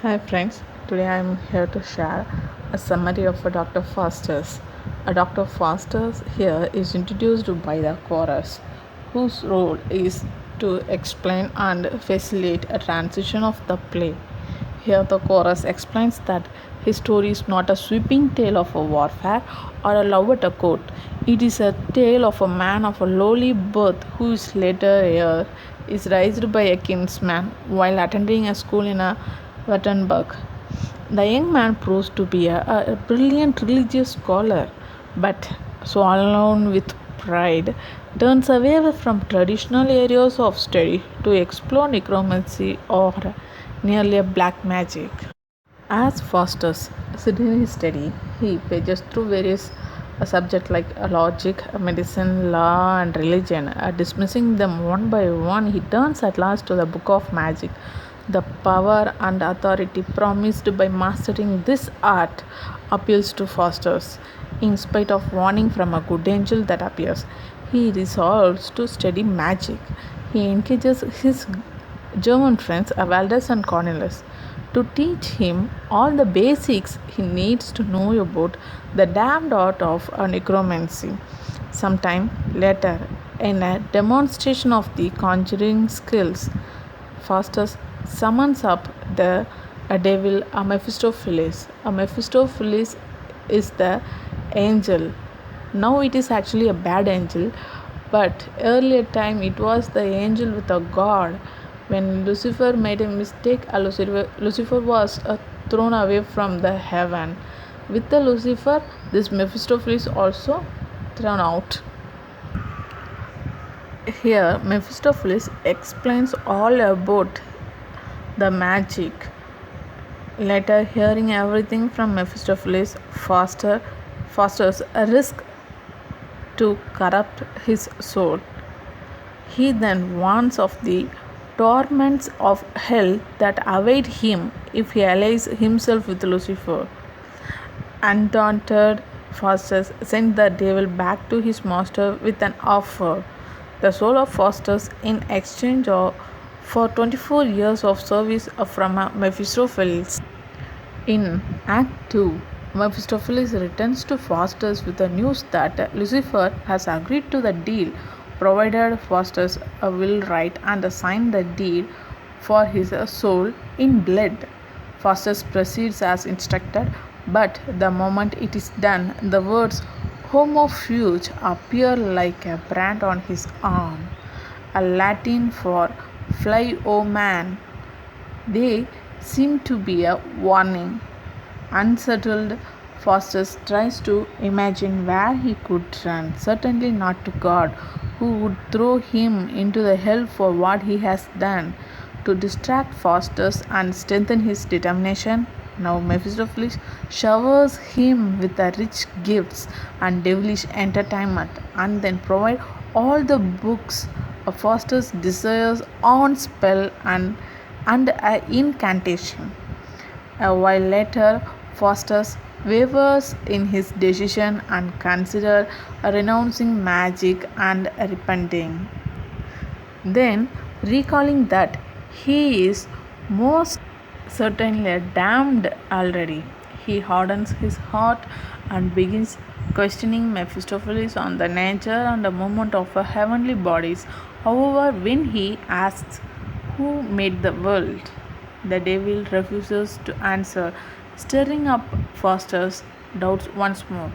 Hi friends, today I am here to share a summary of a Dr. Faustus. A Dr. Faustus here is introduced by the chorus, whose role is to explain and facilitate a transition of the play. Here, the chorus explains that his story is not a sweeping tale of a warfare or a love at a court. It is a tale of a man of a lowly birth whose later year is raised by a kinsman while attending a school in a Wittenberg. The young man proves to be a brilliant religious scholar, but swollen with pride, turns away from traditional areas of study to explore necromancy or nearly black magic. As Foster's in his study, he pages through various subjects like logic, medicine, law, and religion. Dismissing them one by one, he turns at last to the book of magic. The power and authority promised by mastering this art appeals to Foster's. In spite of warning from a good angel that appears, he resolves to study magic. He engages his German friends Valdez and Cornelius to teach him all the basics he needs to know about the damned art of necromancy. Sometime later, in a demonstration of the conjuring skills, Faustus summons up the devil Mephistopheles. A Mephistopheles is the angel. Now it is actually a bad angel, but earlier time it was the angel with a god. When Lucifer made a mistake, Lucifer was thrown away from the heaven. With the Lucifer, this Mephistopheles also thrown out. Here, Mephistopheles explains all about the magic. Later, hearing everything from Mephistopheles, Faustus a risk to corrupt his soul. He then warns of the torments of hell that await him if he allies himself with Lucifer. Undaunted, Faustus sent the devil back to his master with an offer. The soul of Faustus in exchange for 24 years of service from Mephistopheles. In Act 2, Mephistopheles returns to Faustus with the news that Lucifer has agreed to the deal, provided Faustus will write and sign the deed for his soul in blood. Faustus proceeds as instructed, but the moment it is done, the words Homo Fuge appear like a brand on his arm, a Latin for fly, O man. They seem to be a warning. Unsettled, Faustus tries to imagine where he could run, certainly not to God, who would throw him into the hell for what he has done. To distract Faustus and strengthen his determination, now Mephistopheles showers him with the rich gifts and devilish entertainment, and then provide all the books Faustus desires on spell and an incantation. A while later, Faustus wavers in his decision and considers renouncing magic and repenting. Then, recalling that he is most certainly damned already, he hardens his heart and begins questioning Mephistopheles on the nature and the movement of heavenly bodies. However, when he asks who made the world, the devil refuses to answer, stirring up Faustus' doubts once more.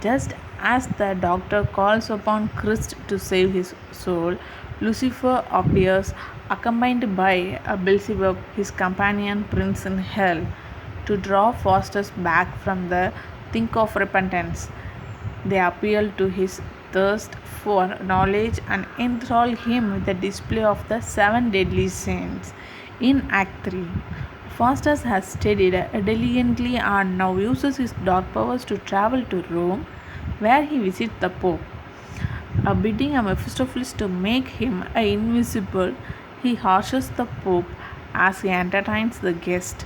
Just as the doctor calls upon Christ to save his soul, Lucifer appears accompanied by Beelzebub, his companion prince in hell, to draw Faustus back from the think of repentance. They appeal to his thirst for knowledge and enthrall him with the display of the seven deadly sins. In Act 3, Faustus has studied diligently and now uses his dark powers to travel to Rome, where he visits the Pope. Bidding Mephistopheles to make him invisible, he harshes the Pope as he entertains the guests,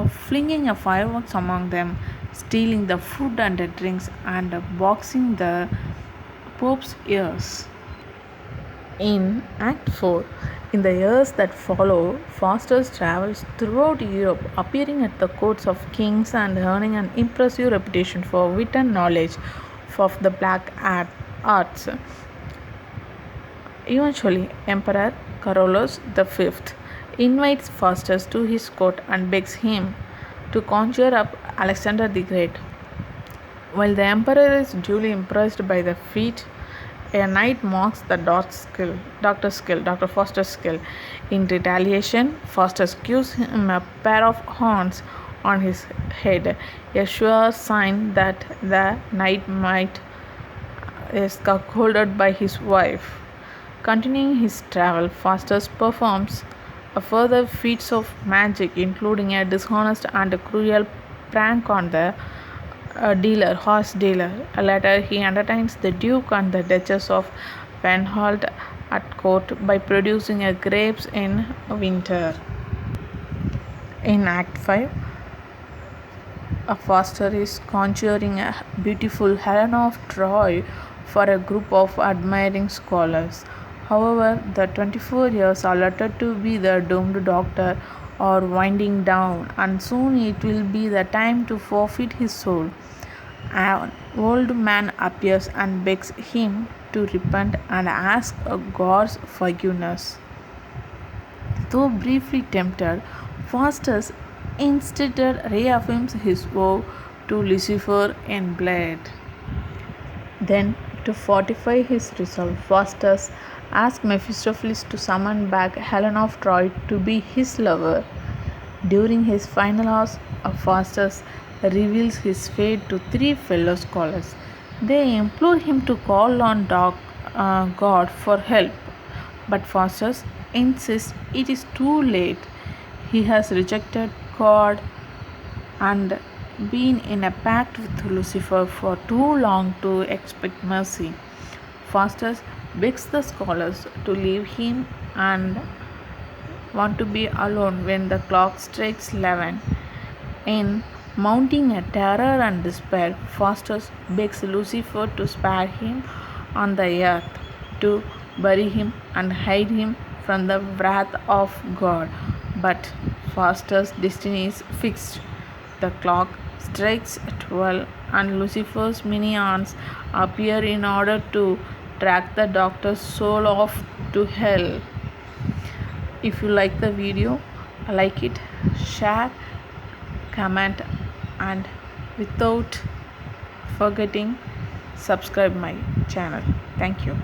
flinging fireworks among them, stealing the food and the drinks, and boxing the Pope's ears. In Act 4, in the years that follow, Faustus travels throughout Europe, appearing at the courts of kings and earning an impressive reputation for wit and knowledge of the arts. Eventually, Emperor Carolus V invites Faustus to his court and begs him to conjure up Alexander the Great. While the emperor is duly impressed by the feat, a knight mocks the Dr. Faustus' skill. In retaliation, Faustus gives him a pair of horns on his head, a sure sign that the knight might is cuckolded by his wife. Continuing his travel, Faustus performs a further feats of magic, including a dishonest and cruel prank on the horse dealer. Later, he entertains the Duke and the Duchess of Penholt at court by producing a grapes in winter. In Act 5, a Faustus is conjuring a beautiful Helena of Troy for a group of admiring scholars. However, the 24 years allotted to be the doomed doctor are winding down, and soon it will be the time to forfeit his soul. An old man appears and begs him to repent and ask God's forgiveness. Though briefly tempted, Faustus instead reaffirms his vow to Lucifer in blood. Then, to fortify his resolve, Faustus asks Mephistopheles to summon back Helen of Troy to be his lover. During his final hours, Faustus reveals his fate to three fellow scholars. They implore him to call on God for help, but Faustus insists it is too late. He has rejected God and been in a pact with Lucifer for too long to expect mercy. Faustus begs the scholars to leave him and want to be alone when the clock strikes 11. In mounting a terror and despair, Faustus begs Lucifer to spare him on the earth, to bury him and hide him from the wrath of God. But Faustus' destiny is fixed. The clock strikes 12 and Lucifer's minions appear in order to drag the doctor's soul off to hell. If you like the video, like it, share, comment, and without forgetting subscribe my channel. Thank you.